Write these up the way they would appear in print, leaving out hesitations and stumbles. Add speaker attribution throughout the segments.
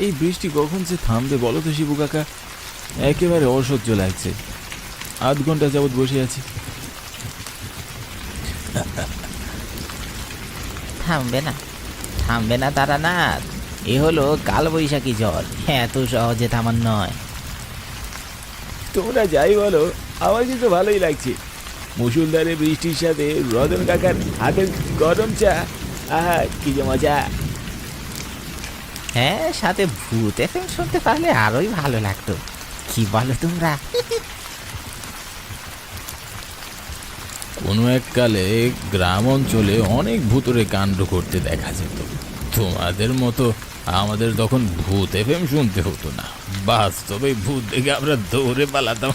Speaker 1: এই বৃষ্টি কখন যে থামবে বলো তো শিবু কাকা? একেবারে অসহ্য লাগছে। আধ ঘন্টা যাবৎ বসে আছি।
Speaker 2: থামবে না, থামবে না তারানাথ। এ হলো কালবৈশাখী ঝড়, এত সহজে থামার নয়।
Speaker 1: তোমরা যাই বলো, আমার কিন্তু ভালোই লাগছে। মুসুলধারে বৃষ্টির সাথে রতন কাকার হাতের গরম চা, আহা কি যে মজা।
Speaker 2: হ্যাঁ, সাথে ভূত এফএম শুনতে পারলে আরোই ভালো লাগতো। কি বলো তোমরা?
Speaker 1: কোনো এককালে গ্রাম অঞ্চলে অনেক ভূতুরে কাণ্ড করতে দেখা যেত। তোমাদের মতো আমাদের তখন ভূত এফএম শুনতে হতো না, বাস্তবে ভূত দেখে আমরা দৌড়ে পালাতাম।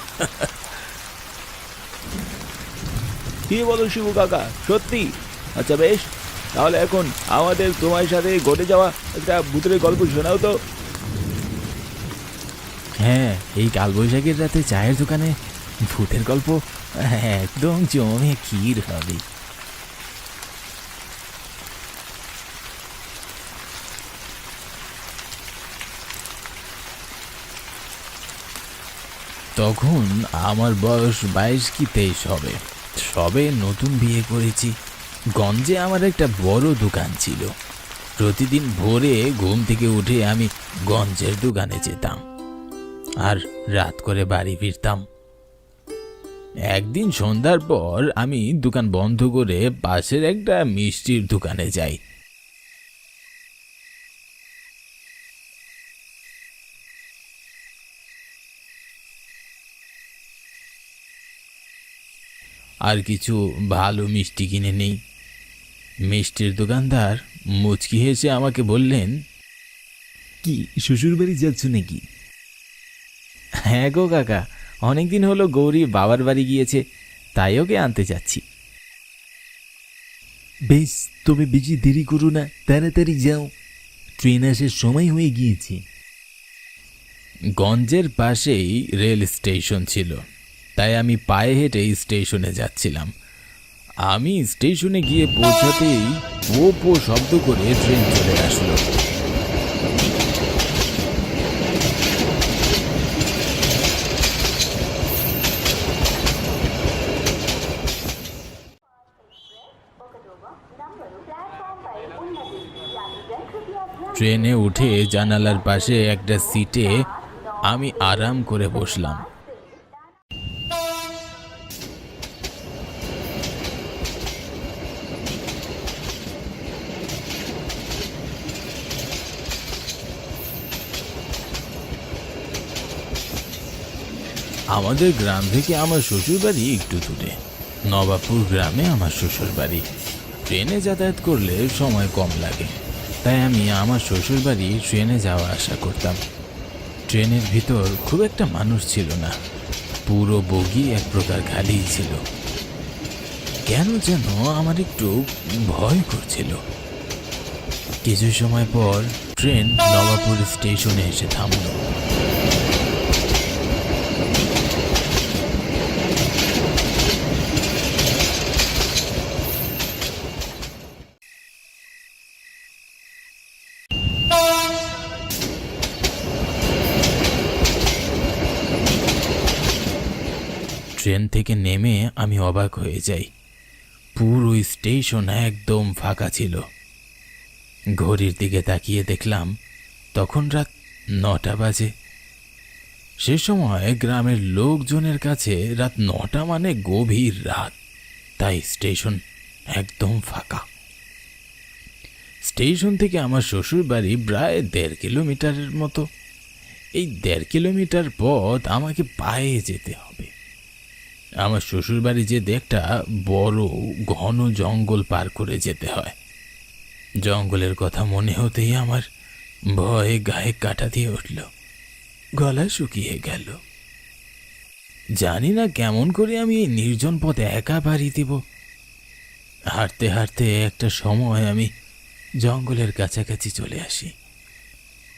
Speaker 1: কি বলো শিবু কাকা, সত্যি? আচ্ছা বেশ, তাহলে এখন আমাদের তোমার সাথে ঘটে যাওয়া একটা ভূতের গল্প শোনাও তো। হ্যাঁ, এই কালবৈশাখীর রাতে চায়ের দোকানে ভূতের গল্প একদম জমে ক্ষীর হবে। তখন আমার বয়স 22 কি 23 হবে। সবে নতুন বিয়ে করেছি। গঞ্জে আমার একটা বড় দোকান ছিল। প্রতিদিন ভোরে ঘুম থেকে উঠে আমি গঞ্জের দোকানে যেতাম আর রাত করে বাড়ি ফিরতাম। একদিন সন্ধ্যার পর আমি দোকান বন্ধ করে পাশের একটা মিষ্টির দোকানে যাই। আর কিছু ভালো মিষ্টি কিনে নেই। মিষ্টির দোকানদার মুচকি হেসে আমাকে বললেন, কি শ্বশুর বাড়ি যাচ্ছ নাকি? হ্যাঁ গো কাকা, অনেকদিন হলো গৌরী বাবার বাড়ি গিয়েছে, তাই ওকে আনতে যাচ্ছি। বেশ, তবে বেশি দেরি করো না, তাড়াতাড়ি যাও, ট্রেন আসার সময় হয়ে গিয়েছে। গঞ্জের পাশেই রেল স্টেশন ছিল, তাই আমি পায়ে হেঁটে স্টেশনে যাচ্ছিলাম। আমি স্টেশনে গিয়ে পৌঁছাতেই পো পো শব্দ করে ট্রেন চলে আসলো। ট্রেনে উঠে জানালার পাশে একটা সিটে আমি আরাম করে বসলাম। আমাদের গ্রাম থেকে আমার শ্বশুর বাড়ি একটু দূরে, নবাবপুর গ্রামে আমার শ্বশুর বাড়ি। ট্রেনে যাতায়াত করলে সময় কম লাগে, তাই আমি আমার শ্বশুর বাড়ি ট্রেনে যাওয়া আসা করতাম। ট্রেনের ভিতর খুব একটা মানুষ ছিল না, পুরো বগি এক প্রকার খালি ছিল। কেন যেন আমার একটু ভয় করছিল। কিছু সময় পর ট্রেন নবাবপুর স্টেশনে এসে থামল। ট্রেন থেকে নেমে আমি অবাক হয়ে যাই। পুরো স্টেশন একদম ফাঁকা ছিল। ঘড়ির দিকে তাকিয়ে দেখলাম তখন রাত 9টা বাজে। সে সময় গ্রামের লোকজনের কাছে রাত 9টা মানে গভীর রাত, তাই স্টেশন একদম ফাঁকা। স্টেশন থেকে আমার শ্বশুর বাড়ি প্রায় 1.5 কিলোমিটারের মতো। এই 1.5 কিলোমিটার পথ আমাকে পায়ে যেতে হবে। আমার শ্বশুর বাড়ি যেতে একটা বড় ঘন জঙ্গল পার করে যেতে হয়। জঙ্গলের কথা মনে হতেই আমার ভয়ে গায়ে কাঁটা দিয়ে উঠল, গলা শুকিয়ে গেল। জানি না কেমন করে আমি এই নির্জন পথে একা পাড়ি দেব। হাঁটতে হাঁটতে একটা সময় আমি জঙ্গলের কাছাকাছি চলে আসি,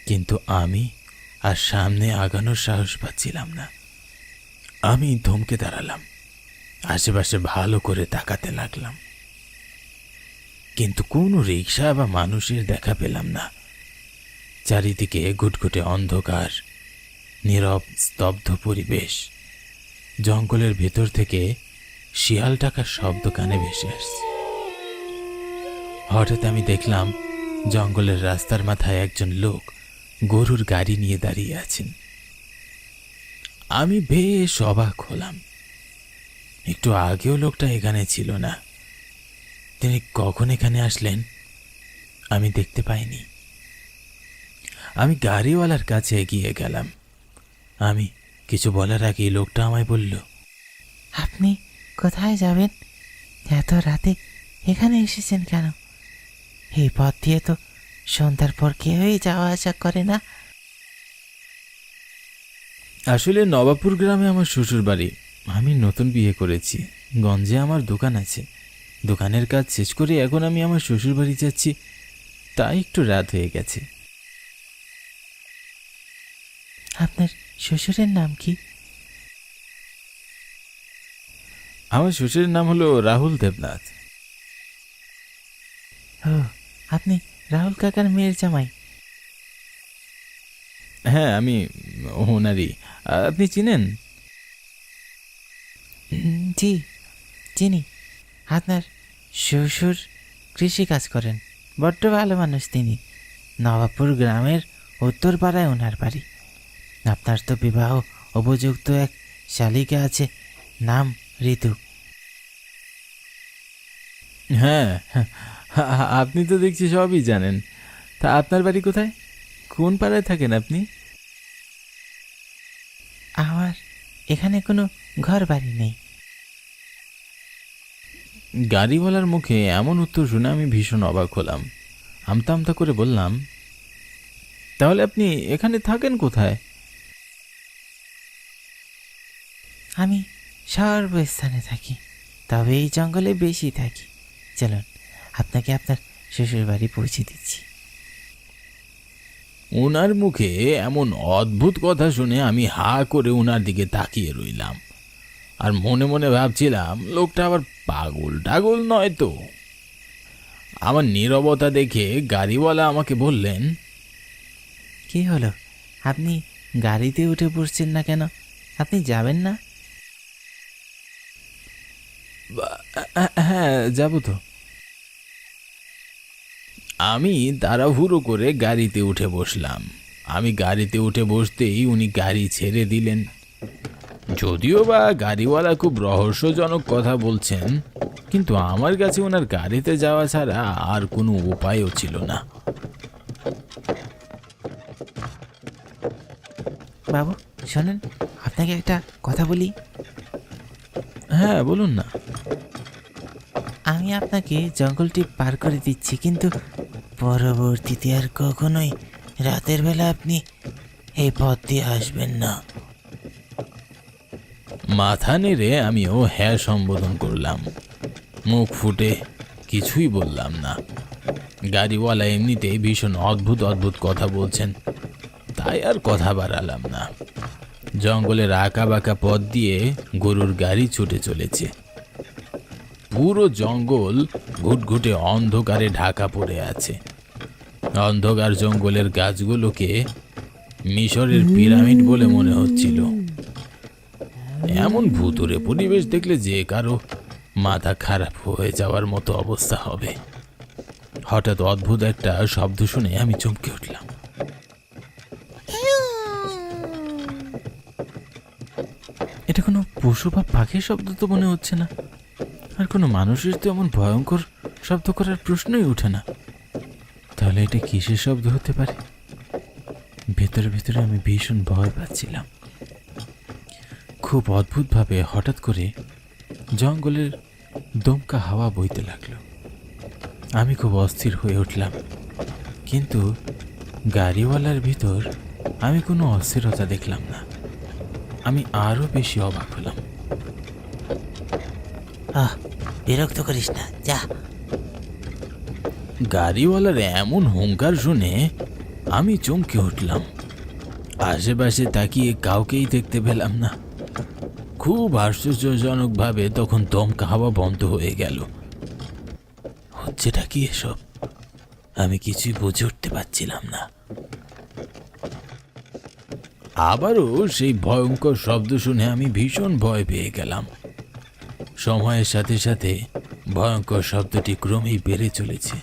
Speaker 1: কিন্তু আমি আর সামনে আগানোর সাহস পাচ্ছিলাম না। আমি থমকে দাঁড়ালাম, আশেপাশে ভালো করে তাকাতে লাগলাম, কিন্তু কোনো রিক্সা বা মানুষের দেখা পেলাম না। চারিদিকে ঘুটঘুটে অন্ধকার, নীরব স্তব্ধ পরিবেশ। জঙ্গলের ভেতর থেকে শিয়াল ডাকার শব্দ কানে ভেসে আসছে। হঠাৎ আমি দেখলাম জঙ্গলের রাস্তার মাথায় একজন লোক গরুর গাড়ি নিয়ে দাঁড়িয়ে আছেন। আমি বেশ অবাক হলাম। একটু আগেও লোকটা এখানে ছিল না। তিনি কখন এখানে আসলেন আমি দেখতে পাইনি। আমি গাড়িওয়ালার কাছে এগিয়ে গেলাম। আমি কিছু বলার আগেই লোকটা আমায় বলল,
Speaker 2: আপনি কোথায় যাবেন? এত রাতে এখানে এসেছেন কেন? এই পথ দিয়ে তো সন্ধ্যার পর কেউই যাওয়া আসা করে না।
Speaker 1: আসলে নবাবপুর গ্রামে আমার শ্বশুর বাড়ি। আমি নতুন বিয়ে করেছি। গঞ্জে আমার দোকান আছে। দোকানের কাজ শেষ করে এখন আমি আমার শ্বশুর বাড়ি যাচ্ছি, তাই একটু রাত হয়ে গেছে।
Speaker 2: আপনার শ্বশুরের নাম কি?
Speaker 1: আমার শ্বশুরের নাম হলো রাহুল দেবনাথ।
Speaker 2: ও, আপনি রাহুল কাকার মেয়ের জামাই?
Speaker 1: হ্যাঁ, আমি ওনারই। আপনি চিনেন?
Speaker 2: জি, চিনি। আপনার শ্বশুর কৃষি কাজ করেন। বড্ড ভালো মানুষ তিনি। নবাবপুর গ্রামের উত্তর পাড়ায় ওনার বাড়ি। আপনার তো বিবাহ উপযুক্ত এক শালিকা আছে, নাম ঋতু।
Speaker 1: হ্যাঁ, আপনি তো দেখছি সবই জানেন। তা আপনার বাড়ি কোথায়? কোন পাড়ায় থাকেন আপনি?
Speaker 2: আমার এখানে কোনো ঘর বাড়ি নেই।
Speaker 1: গাড়িওয়ালার মুখে এমন উত্তর শুনে আমি ভীষণ অবাক হলাম। আমতা আমতা করে বললাম, তাহলে আপনি এখানে থাকেন কোথায়?
Speaker 2: আমি সর্বস্থানে থাকি, তবে এই জঙ্গলে বেশি থাকি। চলুন, আপনাকে আপনার শ্বশুর বাড়ি পৌঁছে দিচ্ছি।
Speaker 1: ওনার মুখে এমন অদ্ভুত কথা শুনে আমি হা করে ওনার দিকে তাকিয়ে রইলাম। আর মনে মনে ভাবছিলাম, লোকটা আবার পাগল টাগল নয় তো। আমার নীরবতা দেখে গাড়িওয়ালা আমাকে বললেন,
Speaker 2: কি হলো, আপনি গাড়িতে উঠে পড়ছেন না কেন? আপনি যাবেন না?
Speaker 1: হ্যাঁ, যাব তো। আমি তাড়াহুড়ো করে গাড়িতে উঠে বসলাম। আমি গাড়িতে উঠে বসতেই উনি গাড়ি ছেড়ে দিলেন। যদিও বা গাড়িওয়ালা খুব রহস্যজনক কথা বলছেন, কিন্তু আমার কাছে ওনার গাড়িতে যাওয়া ছাড়া আর কোনো উপায়ও ছিল না।
Speaker 2: বাবু শোনেন, আপনাকে একটা কথা বলি।
Speaker 1: হ্যাঁ, বলুন না।
Speaker 2: আমি আপনাকে জঙ্গলটি পার করে দিচ্ছি, কিন্তু পরবর্তীতে আর কখনোই রাতের বেলা আপনি এই পথ দিয়ে আসবেন না।
Speaker 1: মাথা নেড়ে আমিও হ্যাঁ সম্বোধন করলাম। মুখ ফুটে কিছুই বললাম না। গাড়িওয়ালা এমনিতেই ভীষণ অদ্ভুত অদ্ভুত কথা বলছেন, তাই আর কথা বাড়ালাম না। জঙ্গলের আঁকা বাঁকা পথ দিয়ে গরুর গাড়ি ছুটে চলেছে। পুরো জঙ্গল ঘুটঘুটে অন্ধকারে ঢাকা পড়ে আছে। অন্ধকার জঙ্গলের গাছগুলোকে মিশরের পিরামিড বলে মনে হচ্ছিল। এমন ভুতুড়ে পরিবেশ দেখলে যে কারো মাথা খারাপ হয়ে যাওয়ার মতো অবস্থা হবে। হঠাৎ অদ্ভুত একটা শব্দ শুনে আমি চমকে উঠলাম। এটা কোনো পশু বা পাখির শব্দ তো মনে হচ্ছে না। আর কোনো মানুষের তো এমন ভয়ঙ্কর শব্দ করার প্রশ্নই ওঠে না। তাহলে এটা কিসের শব্দ হতে পারে? ভেতরে ভেতরে আমি ভীষণ ভয় পাচ্ছিলাম। খুব অদ্ভুতভাবে হঠাৎ করে জঙ্গলের দমকা হাওয়া বইতে লাগলো। আমি খুব অস্থির হয়ে উঠলাম, কিন্তু গাড়িওয়ালার ভিতর আমি কোনো অস্থিরতা দেখলাম না। আমি আরো বেশি অবাক হলাম।
Speaker 2: বিরক্ত করিস না, যা।
Speaker 1: গাড়িওয়ালার এমন হুঙ্কার শুনে আমি চমকে উঠলাম। আশেপাশে তাকিয়ে কাউকেই দেখতে পেলাম না। খুব আশ্চর্যজনকভাবে তখন দমকা হাওয়া বন্ধ হয়ে গেল। হচ্ছেটা কি এসব? আমি কিছুই বুঝে উঠতে পারছিলাম না। আবারও সেই ভয়ঙ্কর শব্দ শুনে আমি ভীষণ ভয় পেয়ে গেলাম। সময়ের সাথে সাথে ভয়ঙ্কর শব্দটি ক্রমেই বেড়ে চলেছে।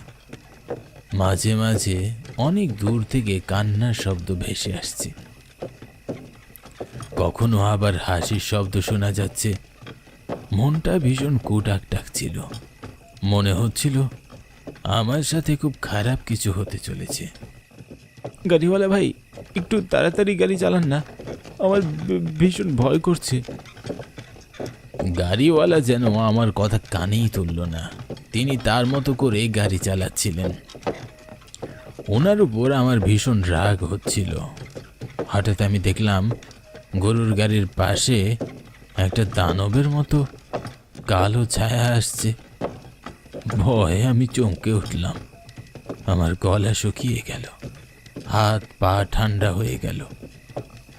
Speaker 1: মাঝে মাঝে অনেক দূর থেকে কান্নার শব্দ ভেসে আসছে, কখনো আবার হাসির শব্দ শোনা যাচ্ছে। মনটা ভীষণ কুটাক ডাকছিল, মনে হচ্ছিল আমার সাথে খুব খারাপ কিছু হতে চলেছে। গাড়িওয়ালা ভাই, একটু তাড়াতাড়ি গাড়ি চালান না, আমার ভীষণ ভয় করছে। গাড়িওয়ালা যেন আমার কথা কানেই তুলল না। তিনি তার মতো করে গাড়ি চালাচ্ছিলেন। ওনার উপর আমার ভীষণ রাগ হচ্ছিল। হঠাৎ আমি দেখলাম গরুর গাড়ির পাশে একটা দানবের মতো কালো ছায়া আসছে। ভয়ে আমি চমকে উঠলাম। আমার গলা শুকিয়ে গেল, হাত পা ঠান্ডা হয়ে গেল,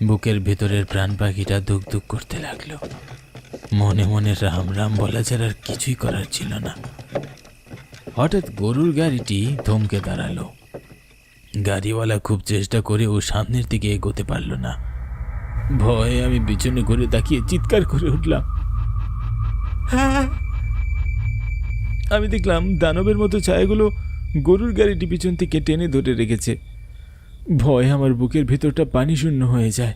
Speaker 1: বুকের ভেতরের প্রাণ পাখিটা ধুক ধুক করতে লাগলো। মনে মনে রাম রাম বলা ছাড়া আর কিছুই করার ছিল না। হঠাৎ গরুর গাড়িটি থমকে দাঁড়ালো। গাড়িওয়ালা খুব চেষ্টা করেও সামনের দিকে এগোতে পারল না। ভয়ে আমি পিছনে ঘুরে তাকিয়ে চিৎকার করে উঠলাম। আমি দেখলাম দানবের মতো ছায়াগুলো গরুর গাড়িটি পিছন থেকে টেনে ধরে রেখেছে। ভয়ে আমার বুকের ভেতরটা পানি শূন্য হয়ে যায়,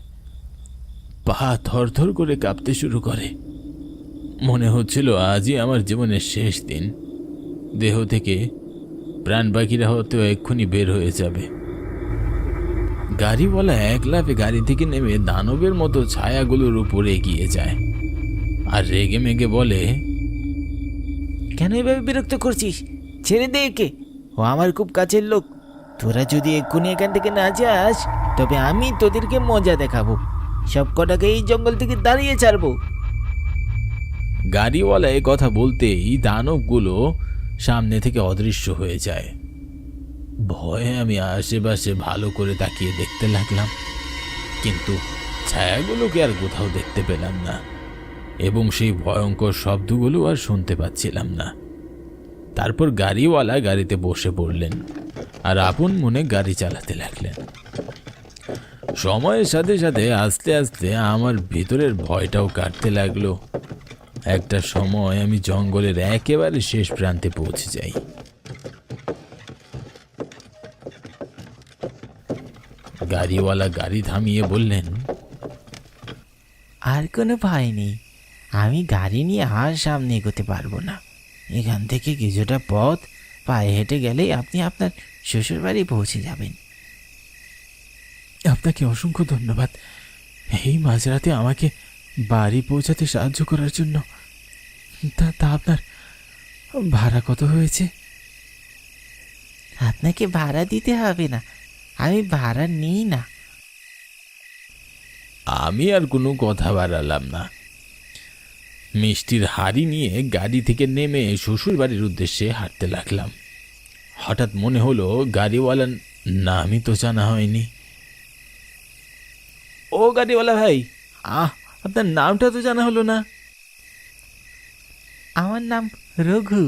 Speaker 1: পা থরথর করে কাঁপতে শুরু করে। মনে হচ্ছিল আজই আমার জীবনের শেষ দিন। দেহ থেকে প্রাণ পাখিরা হয়তো এক্ষুনি বের হয়ে যাবে। গাড়িওয়ালা এক লাফে গাড়ি থেকে নেমে দানবের মতো ছায়াগুলোর উপরে এগিয়ে যায় আর রেগে মেগে বলে,
Speaker 2: কেন এভাবে বিরক্ত করছিস? ছেড়ে দে একে, ও আমার খুব কাছের লোক। তোরা যদি এক্ষুনি এখান থেকে না যাস তবে আমি তোদেরকে মজা দেখাবো। সব কটাকে এই জঙ্গল থেকে দাঁড়িয়ে ছাড়বো।
Speaker 1: গাড়িওয়ালা এ কথা বলতেই দানবগুলো সামনে থেকে অদৃশ্য হয়ে যায়। ভয়ে আমি আশেপাশে ভালো করে তাকিয়ে দেখতে লাগলাম, কিন্তু ছায়াগুলোকে আর কোথাও দেখতে পেলাম না এবং সেই ভয়ঙ্কর শব্দগুলো আর শুনতে পাচ্ছিলাম না। তারপর গাড়িওয়ালা গাড়িতে বসে পড়লেন আর আপন মনে গাড়ি চালাতে লাগলেন। সময়ের সাথে সাথে আস্তে আস্তে আমার ভিতরের ভয়টাও কাটতে লাগলো। একটা সময় আমি জঙ্গলের একেবারে শেষ প্রান্তে পৌঁছে যাই। গাড়িওয়ালা গাড়ি থামিয়ে বললেন,
Speaker 2: আর কোনো ভয় নেই, আমি গাড়ি নিয়ে আর সামনে এগোতে পারবো না। এখান থেকে কিছুটা পথ পায়ে হেঁটে গেলেই আপনি আপনার শ্বশুর বাড়ি পৌঁছে যাবেন।
Speaker 1: আপনাকে অসংখ্য ধন্যবাদ এই মাঝরাতে আমাকে বাড়ি পৌঁছাতে সাহায্য করার জন্য। তা আপনার ভাড়া কত হয়েছে?
Speaker 2: আপনাকে ভাড়া দিতে হবে না, আমি ভাড়া নিই না।
Speaker 1: আমি আর কোনো কথা বাড়ালাম না। মিষ্টির হাড়ি নিয়ে গাড়ি থেকে নেমে শ্বশুর বাড়ির উদ্দেশ্যে হাঁটতে লাগলাম। হঠাৎ মনে হলো গাড়িওয়ালার নামই তো জানা হয়নি। ও গাড়িওয়ালা ভাই, আপনার নামটা তো জানা হলো না।
Speaker 2: আমার নাম রঘু।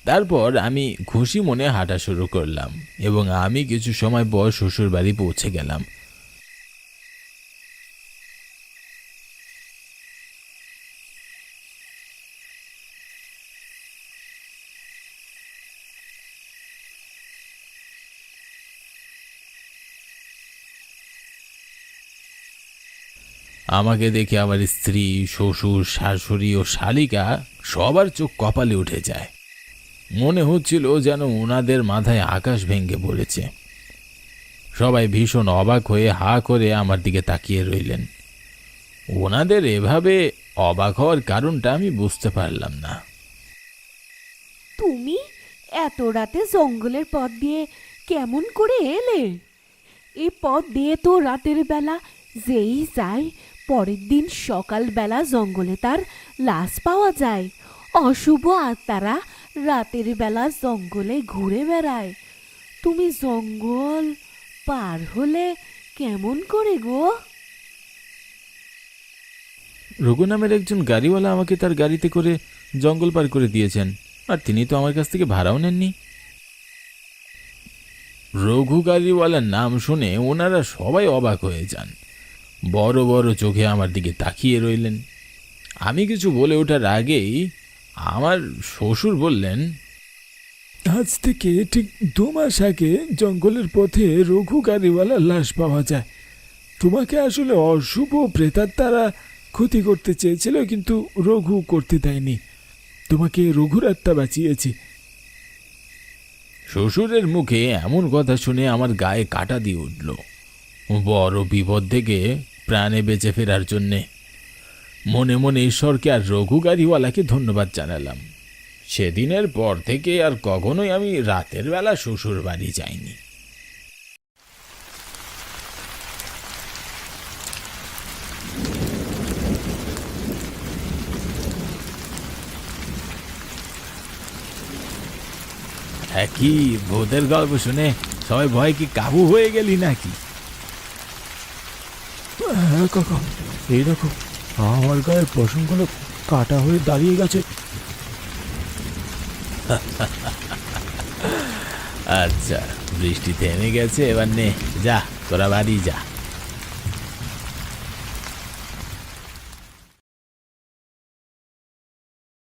Speaker 1: তারপর আমি খুশি মনে হাঁটা শুরু করলাম এবং আমি কিছু সময় পর শ্বশুর বাড়ি পৌঁছে গেলাম। আমাকে দেখে আমার স্ত্রী, শ্বশুর, শাশুড়ি ও শালিকা সবার চোখ কপালে উঠে যায়। মনে হচ্ছিল যেন ওনাদের মাথায় আকাশ ভেঙে পড়েছে। সবাই ভীষণ অবাক হয়ে হা করে আমার দিকে তাকিয়ে রইলেন। ওনাদের এভাবে অবাক হওয়ার কারণটা আমি বুঝতে পারলাম না।
Speaker 3: তুমি এত রাতে জঙ্গলের পথ দিয়ে কেমন করে এলে? এই পথ দিয়ে তো রাতের বেলা যেই যায় পরের দিন সকালবেলা জঙ্গলে তার লাশ পাওয়া যায়। অশুভ আত্মারা রাতের বেলা জঙ্গলে ঘুরে বেড়ায়। তুমি জঙ্গল পার হলে কেমন করে গো?
Speaker 1: রঘু নামের একজন গাড়িওয়ালা আমাকে তার গাড়িতে করে জঙ্গল পার করে দিয়েছেন, আর তিনি তো আমার কাছ থেকে ভাড়াও নেননি। রঘু গাড়িওয়ালার নাম শুনে ওনারা সবাই অবাক হয়ে যান, বড় বড় চোখে আমার দিকে তাকিয়ে রইলেন। আমি কিছু বলে ওঠার আগেই আমার শ্বশুর বললেন,
Speaker 4: আজ থেকে ঠিক 2 মাস আগে জঙ্গলের পথে রঘু গাড়িওয়ালার লাশ পাওয়া যায়। তোমাকে আসলে অশুভ প্রেতাত্মারা ক্ষতি করতে চেয়েছিল, কিন্তু রঘু করতে দেয়নি। তোমাকে রঘুর আত্মা বাঁচিয়েছে।
Speaker 1: শ্বশুরের মুখে এমন কথা শুনে আমার গায়ে কাটা দিয়ে উঠল। বড় বিপদ থেকে প্রাণে বেঁচে ফেরার জন্যে মনে মনে ঈশ্বরকে আর রঘু গাড়িওয়ালাকে ধন্যবাদ জানালাম। সেদিনের পর থেকে আর কখনোই আমি রাতের বেলা শ্বশুর বাড়ি যাইনি। হ্যাঁ, কি ভূতের গল্প শুনে সবাই ভয় কি কাবু হয়ে গেলি নাকি?
Speaker 4: হ্যাঁ কাকা, এই দেখো আমার গায়ের পশমগুলো কাটা হয়ে দাঁড়িয়ে গেছে।
Speaker 1: আচ্ছা, বৃষ্টি থেমে গেছে, এবার নে, যা তোরা বাড়ি যা।